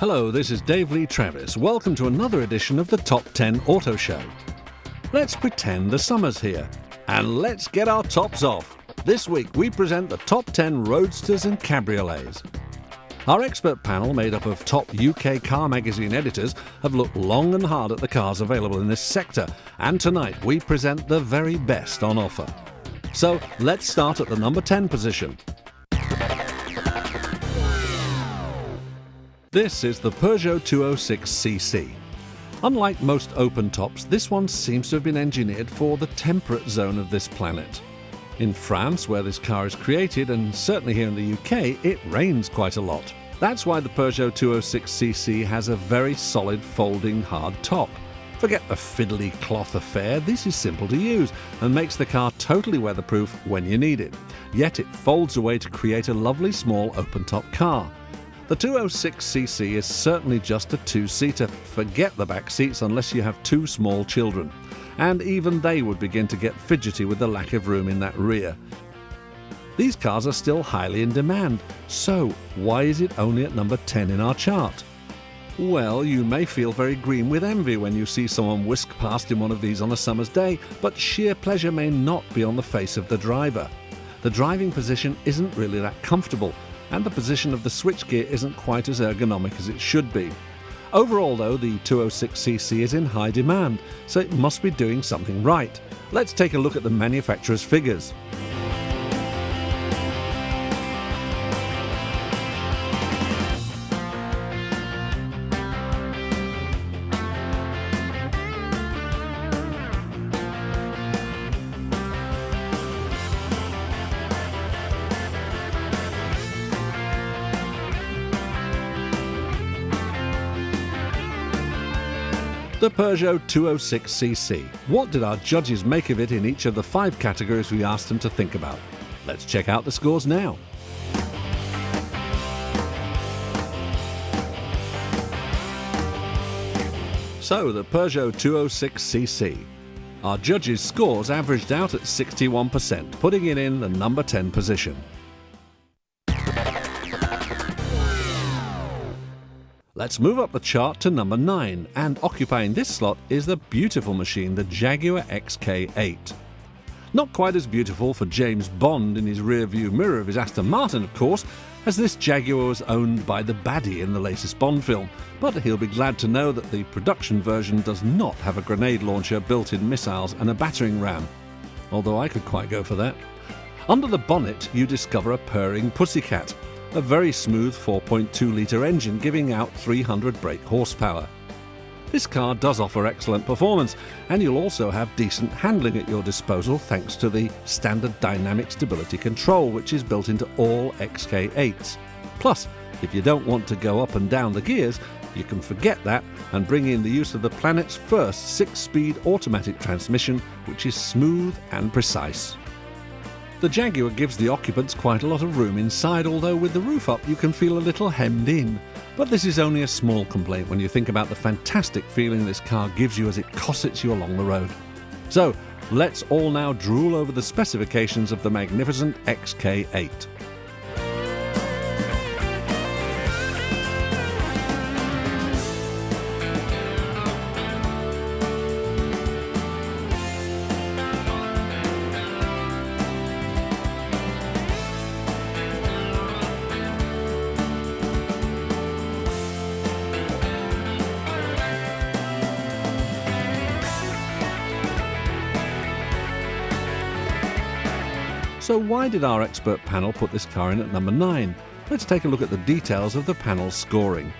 Hello, this is Dave Lee Travis. Welcome to another edition of the Top 10 Auto Show. Let's pretend the summer's here, and let's get our tops off. This week we present the Top 10 Roadsters and Cabriolets. Our expert panel, made up of top UK car magazine editors, have looked long and hard at the cars available in this sector, and tonight we present the very best on offer. So let's start at the number 10 position. This is the Peugeot 206cc. Unlike most open tops, this one seems to have been engineered for the temperate zone of this planet. In France, where this car is created, and certainly here in the UK, it rains quite a lot. That's why the Peugeot 206cc has a very solid folding hard top. Forget the fiddly cloth affair, this is simple to use and makes the car totally weatherproof when you need it. Yet it folds away to create a lovely small open top car. The 206cc is certainly just a two-seater. Forget the back seats unless you have two small children. And even they would begin to get fidgety with the lack of room in that rear. These cars are still highly in demand, so why is it only at number 10 in our chart? Well, you may feel very green with envy when you see someone whisk past in one of these on a summer's day, but sheer pleasure may not be on the face of the driver. The driving position isn't really that comfortable, and the position of the switchgear isn't quite as ergonomic as it should be. Overall though, the 206cc is in high demand, so it must be doing something right. Let's take a look at the manufacturer's figures. The Peugeot 206cc. What did our judges make of it in each of the 5 categories we asked them to think about? Let's check out the scores now. So, the Peugeot 206cc. Our judges' scores averaged out at 61%, putting it in the number 10 position. Let's move up the chart to number 9, and occupying this slot is the beautiful machine, the Jaguar XK8. Not quite as beautiful for James Bond in his rear-view mirror of his Aston Martin, of course, as this Jaguar was owned by the baddie in the latest Bond film, but he'll be glad to know that the production version does not have a grenade launcher, built-in missiles and a battering ram, although I could quite go for that. Under the bonnet you discover a purring pussycat, a very smooth 4.2-litre engine giving out 300 brake horsepower. This car does offer excellent performance, and you'll also have decent handling at your disposal thanks to the standard dynamic stability control, which is built into all XK8s. Plus, if you don't want to go up and down the gears, you can forget that and bring in the use of the planet's first 6-speed automatic transmission, which is smooth and precise. The Jaguar gives the occupants quite a lot of room inside, although with the roof up you can feel a little hemmed in. But this is only a small complaint when you think about the fantastic feeling this car gives you as it cossets you along the road. So, let's all now drool over the specifications of the magnificent XK8. So why did our expert panel put this car in at number 9? Let's take a look at the details of the panel's scoring.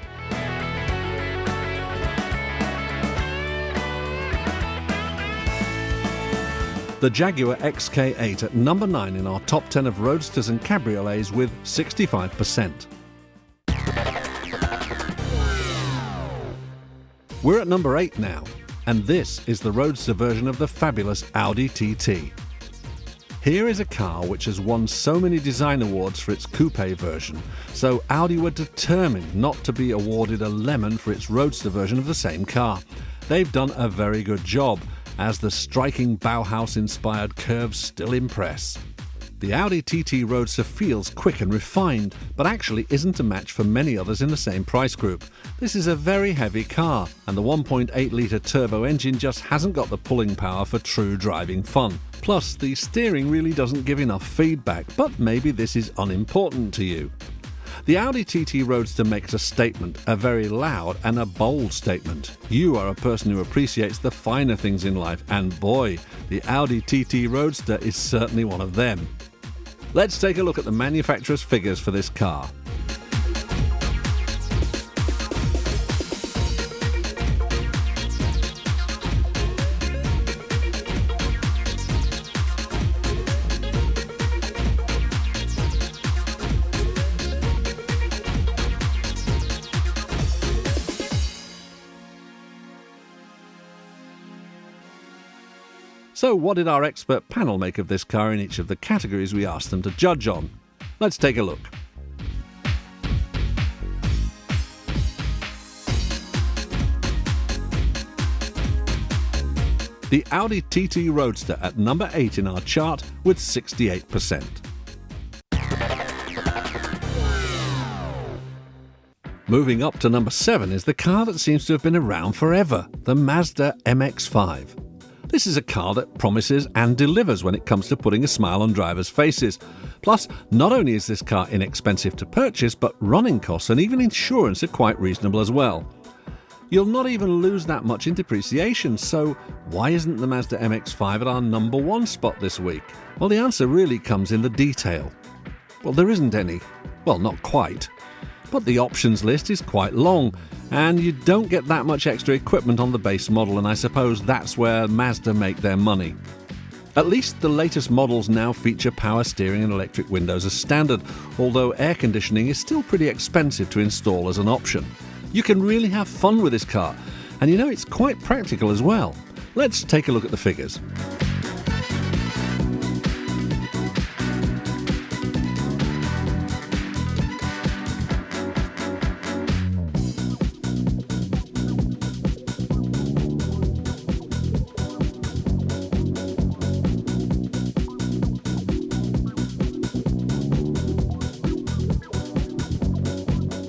The Jaguar XK8 at number 9 in our top 10 of Roadsters and Cabriolets with 65%. We're at number 8 now, and this is the Roadster version of the fabulous Audi TT. Here is a car which has won so many design awards for its coupe version, so Audi were determined not to be awarded a lemon for its Roadster version of the same car. They've done a very good job, as the striking Bauhaus-inspired curves still impress. The Audi TT Roadster feels quick and refined, but actually isn't a match for many others in the same price group. This is a very heavy car, and the 1.8-litre turbo engine just hasn't got the pulling power for true driving fun. Plus, the steering really doesn't give enough feedback, but maybe this is unimportant to you. The Audi TT Roadster makes a statement, a very loud and a bold statement. You are a person who appreciates the finer things in life, and boy, the Audi TT Roadster is certainly one of them. Let's take a look at the manufacturer's figures for this car. So what did our expert panel make of this car in each of the categories we asked them to judge on? Let's take a look. The Audi TT Roadster at number 8 in our chart with 68%. Moving up to number 7 is the car that seems to have been around forever, the Mazda MX-5. This is a car that promises and delivers when it comes to putting a smile on drivers' faces. Plus, not only is this car inexpensive to purchase, but running costs and even insurance are quite reasonable as well. You'll not even lose that much in depreciation, so why isn't the Mazda MX-5 at our number 1 spot this week? Well, the answer really comes in the detail. Well, there isn't any. Well, not quite. But the options list is quite long, and you don't get that much extra equipment on the base model, and I suppose that's where Mazda make their money. At least the latest models now feature power steering and electric windows as standard, although air conditioning is still pretty expensive to install as an option. You can really have fun with this car, and you know it's quite practical as well. Let's take a look at the figures.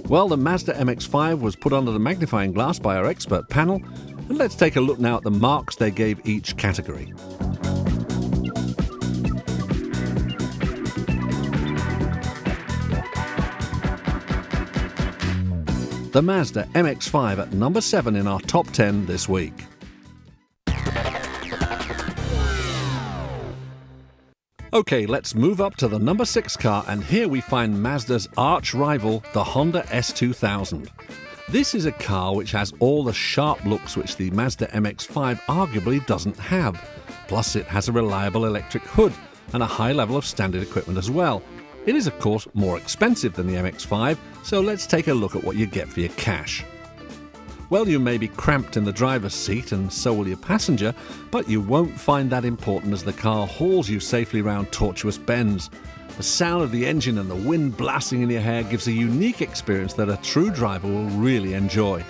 Well, the Mazda MX-5 was put under the magnifying glass by our expert panel, and let's take a look now at the marks they gave each category. The Mazda MX-5 at number 7 in our top 10 this week. Okay, let's move up to the number 6 car, and here we find Mazda's arch rival, the Honda S2000. This is a car which has all the sharp looks which the Mazda MX-5 arguably doesn't have. Plus it has a reliable electric hood and a high level of standard equipment as well. It is of course more expensive than the MX-5, so let's take a look at what you get for your cash. Well, you may be cramped in the driver's seat and so will your passenger, but you won't find that important as the car hauls you safely round tortuous bends. The sound of the engine and the wind blasting in your hair gives a unique experience that a true driver will really enjoy.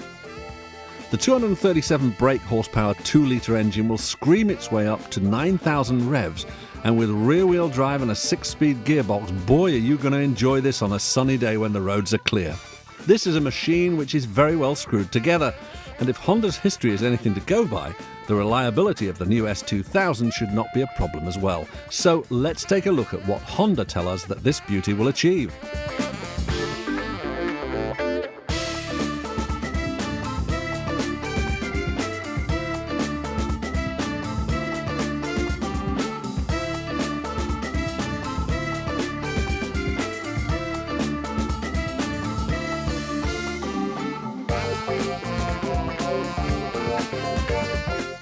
The 237 brake horsepower 2-litre engine will scream its way up to 9,000 revs, and with rear-wheel drive and a 6-speed gearbox, boy are you going to enjoy this on a sunny day when the roads are clear. This is a machine which is very well screwed together, and if Honda's history is anything to go by, the reliability of the new S2000 should not be a problem as well. So let's take a look at what Honda tell us that this beauty will achieve.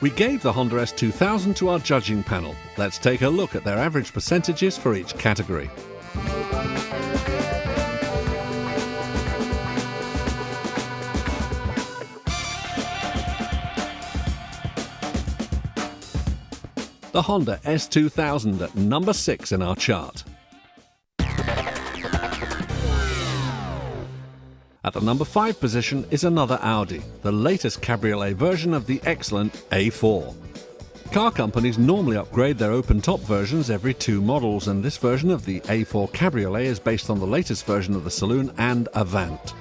We gave the Honda S2000 to our judging panel. Let's take a look at their average percentages for each category. The Honda S2000 at number 6 in our chart. At the number 5 position is another Audi, the latest cabriolet version of the excellent A4. Car companies normally upgrade their open-top versions every 2 models, and this version of the A4 Cabriolet is based on the latest version of the Saloon and Avant.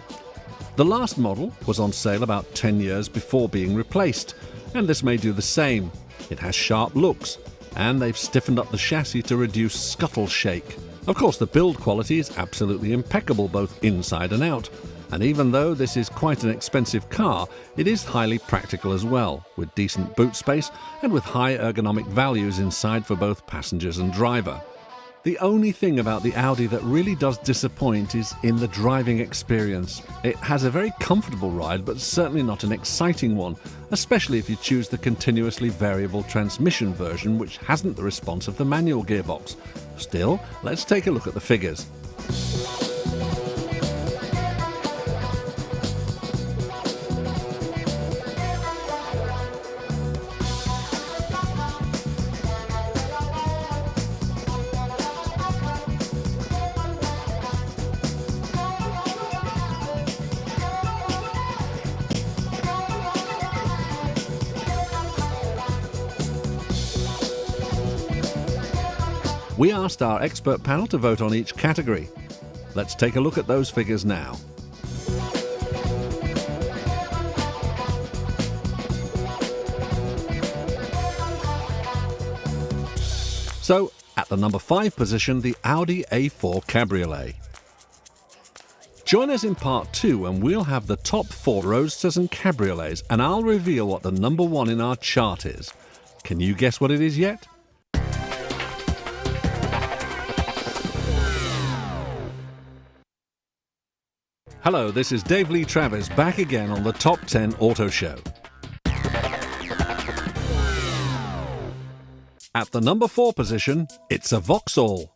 The last model was on sale about 10 years before being replaced, and this may do the same. It has sharp looks, and they've stiffened up the chassis to reduce scuttle shake. Of course, the build quality is absolutely impeccable both inside and out, and even though this is quite an expensive car, it is highly practical as well, with decent boot space and with high ergonomic values inside for both passengers and driver. The only thing about the Audi that really does disappoint is in the driving experience. It has a very comfortable ride, but certainly not an exciting one, especially if you choose the continuously variable transmission version, which hasn't the response of the manual gearbox. Still, let's take a look at the figures. We asked our expert panel to vote on each category. Let's take a look at those figures now. So, at the number 5 position, the Audi A4 Cabriolet. Join us in part 2 and we'll have the top 4 Roadsters and Cabriolets, and I'll reveal what the number 1 in our chart is. Can you guess what it is yet? Hello, this is Dave Lee Travis back again on the Top 10 Auto Show. At the number 4 position, it's a Vauxhall.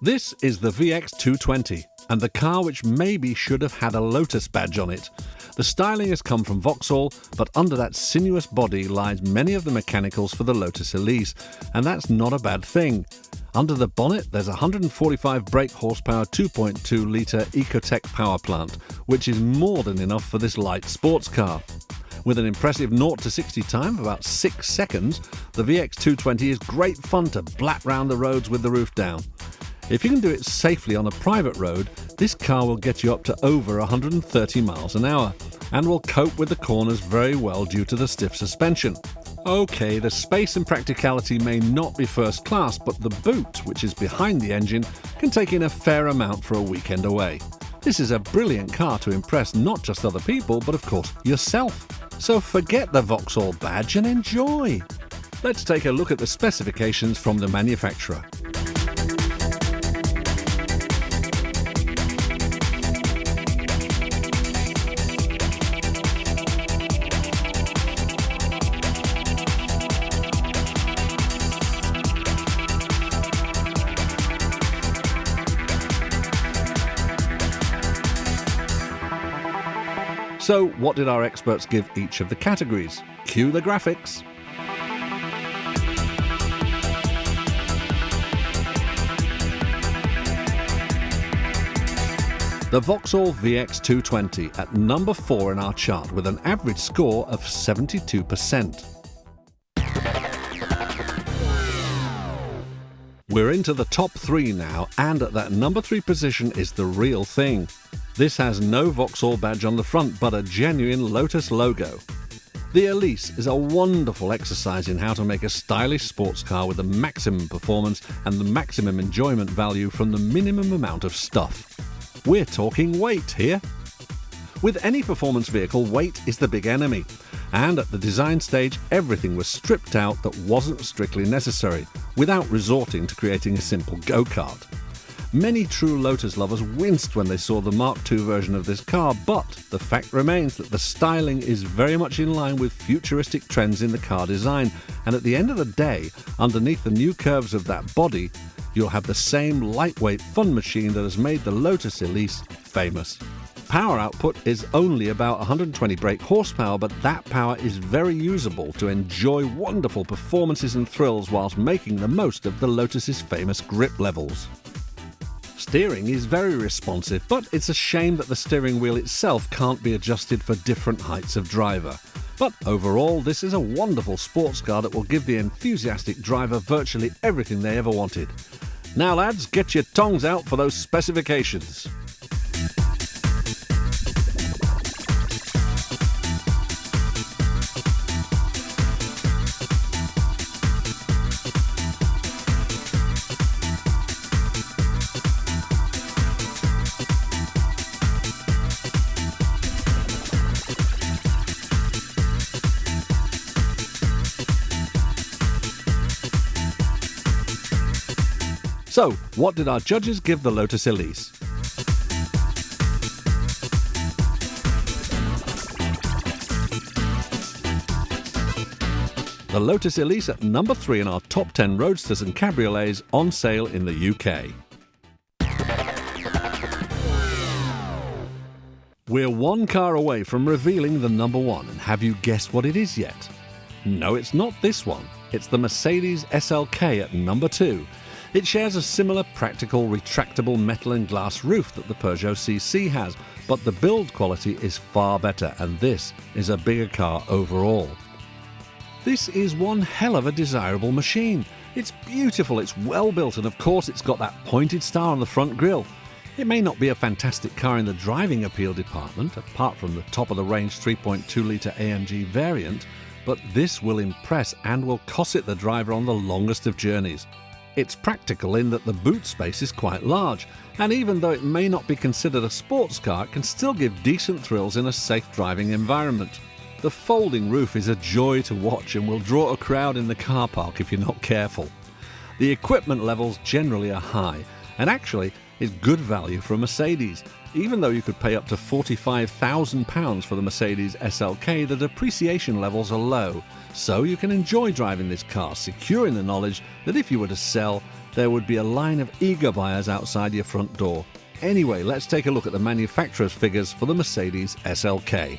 This is the VX220, and the car which maybe should have had a Lotus badge on it. The styling has come from Vauxhall, but under that sinuous body lies many of the mechanicals for the Lotus Elise, and that's not a bad thing. Under the bonnet, there's a 145 brake horsepower 2.2-litre Ecotec power plant, which is more than enough for this light sports car. With an impressive 0 to 60 time of about 6 seconds, the VX220 is great fun to blap round the roads with the roof down. If you can do it safely on a private road, this car will get you up to over 130 miles an hour and will cope with the corners very well due to the stiff suspension. Okay, the space and practicality may not be first class, but the boot, which is behind the engine, can take in a fair amount for a weekend away. This is a brilliant car to impress not just other people, but of course yourself. So forget the Vauxhall badge and enjoy! Let's take a look at the specifications from the manufacturer. So, what did our experts give each of the categories? Cue the graphics. The Vauxhall VX220 at number 4 in our chart with an average score of 72%. We're into the top 3 now, and at that number 3 position is the real thing. This has no Vauxhall badge on the front, but a genuine Lotus logo. The Elise is a wonderful exercise in how to make a stylish sports car with the maximum performance and the maximum enjoyment value from the minimum amount of stuff. We're talking weight here. With any performance vehicle, weight is the big enemy, and at the design stage everything was stripped out that wasn't strictly necessary, without resorting to creating a simple go-kart. Many true Lotus lovers winced when they saw the Mark II version of this car, but the fact remains that the styling is very much in line with futuristic trends in the car design, and at the end of the day, underneath the new curves of that body, you'll have the same lightweight fun machine that has made the Lotus Elise famous. Power output is only about 120 brake horsepower, but that power is very usable to enjoy wonderful performances and thrills whilst making the most of the Lotus's famous grip levels. Steering is very responsive, but it's a shame that the steering wheel itself can't be adjusted for different heights of driver. But overall, this is a wonderful sports car that will give the enthusiastic driver virtually everything they ever wanted. Now lads, get your tongs out for those specifications. So, what did our judges give the Lotus Elise? The Lotus Elise at number 3 in our top 10 Roadsters and Cabriolets on sale in the UK. We're one car away from revealing the number 1, and have you guessed what it is yet? No, it's not this one. It's the Mercedes SLK at number 2. It shares a similar practical retractable metal and glass roof that the Peugeot CC has, but the build quality is far better, and this is a bigger car overall. This is one hell of a desirable machine. It's beautiful, it's well built, and of course it's got that pointed star on the front grille. It may not be a fantastic car in the driving appeal department, apart from the top-of-the-range 3.2-litre AMG variant, but this will impress and will cosset the driver on the longest of journeys. It's practical in that the boot space is quite large, and even though it may not be considered a sports car, it can still give decent thrills in a safe driving environment. The folding roof is a joy to watch and will draw a crowd in the car park if you're not careful. The equipment levels generally are high, and actually is good value for a Mercedes. Even though you could pay up to £45,000 for the Mercedes SLK, the depreciation levels are low, so you can enjoy driving this car, secure in the knowledge that if you were to sell, there would be a line of eager buyers outside your front door. Anyway, let's take a look at the manufacturer's figures for the Mercedes SLK.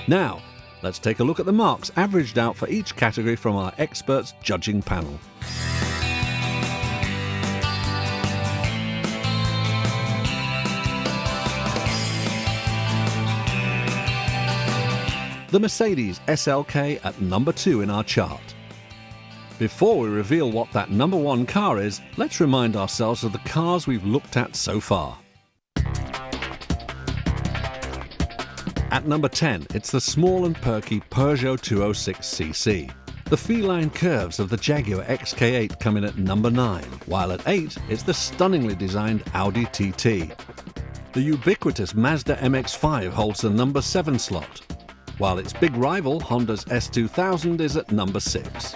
Now, let's take a look at the marks averaged out for each category from our experts judging panel. The Mercedes SLK at number 2 in our chart. Before we reveal what that number 1 car is, let's remind ourselves of the cars we've looked at so far. At number 10, it's the small and perky Peugeot 206cc. The feline curves of the Jaguar XK8 come in at number 9, while at 8, it's the stunningly designed Audi TT. The ubiquitous Mazda MX-5 holds the number 7 slot, while its big rival, Honda's S2000, is at number 6.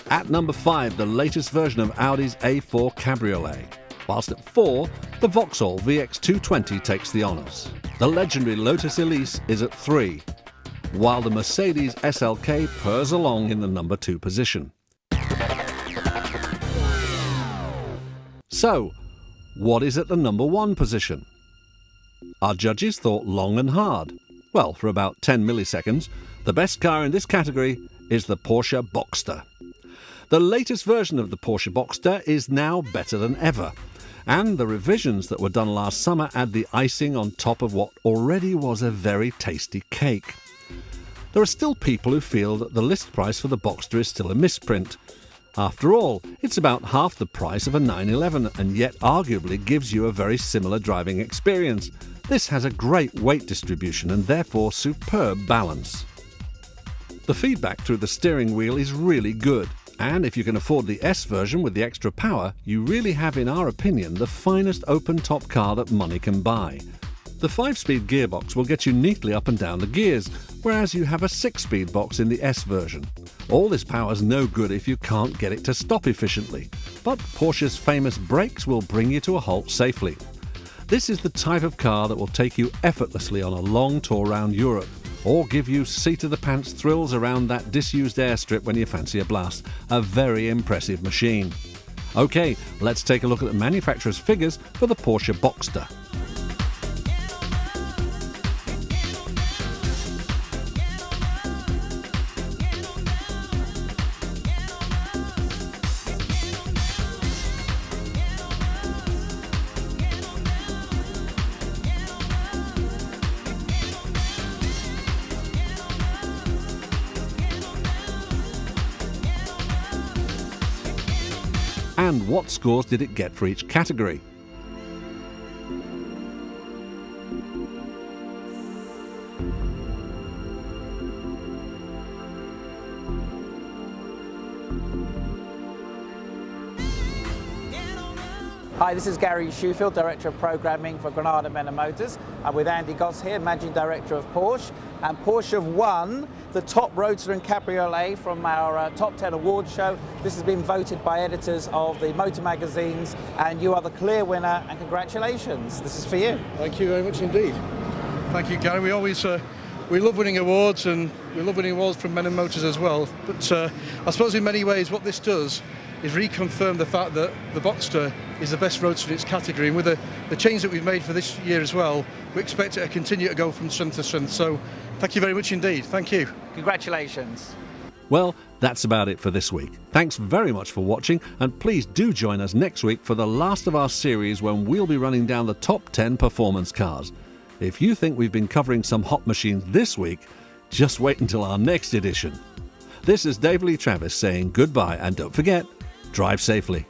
At number 5, the latest version of Audi's A4 Cabriolet, whilst at 4, the Vauxhall VX220 takes the honours. The legendary Lotus Elise is at 3, while the Mercedes SLK purrs along in the number 2 position. So, what is at the number 1 position? Our judges thought long and hard. Well, for about 10 milliseconds, the best car in this category is the Porsche Boxster. The latest version of the Porsche Boxster is now better than ever, and the revisions that were done last summer add the icing on top of what already was a very tasty cake. There are still people who feel that the list price for the Boxster is still a misprint. After all, it's about half the price of a 911 and yet arguably gives you a very similar driving experience. This has a great weight distribution and therefore superb balance. The feedback through the steering wheel is really good. And if you can afford the S version with the extra power, you really have, in our opinion, the finest open-top car that money can buy. The 5-speed gearbox will get you neatly up and down the gears, whereas you have a 6-speed box in the S version. All this power's no good if you can't get it to stop efficiently, but Porsche's famous brakes will bring you to a halt safely. This is the type of car that will take you effortlessly on a long tour around Europe. or give you seat-of-the-pants thrills around that disused airstrip when you fancy a blast. A very impressive machine. OK, let's take a look at the manufacturer's figures for the Porsche Boxster. And what scores did it get for each category? Hi, this is Gary Shoefield, Director of Programming for Granada Men & Motors. I'm with Andy Goss here, Managing Director of Porsche. And Porsche have won the top Roadster and Cabriolet from our Top 10 Awards show. This has been voted by editors of the motor magazines, and you are the clear winner, and congratulations. This is for you. Thank you very much indeed. Thank you, Gary. We always we love winning awards, and we love winning awards from Men & Motors as well. But I suppose in many ways what this does is reconfirm the fact that the Boxster is the best roadster in its category, and with the change that we've made for this year as well, we expect it to continue to go from strength to strength. So thank you very much indeed. Thank you. Congratulations. Well, that's about it for this week. Thanks very much for watching, and please do join us next week for the last of our series when we'll be running down the top 10 performance cars. If you think we've been covering some hot machines this week, just wait until our next edition. This is Dave Lee Travis saying goodbye, and don't forget, drive safely.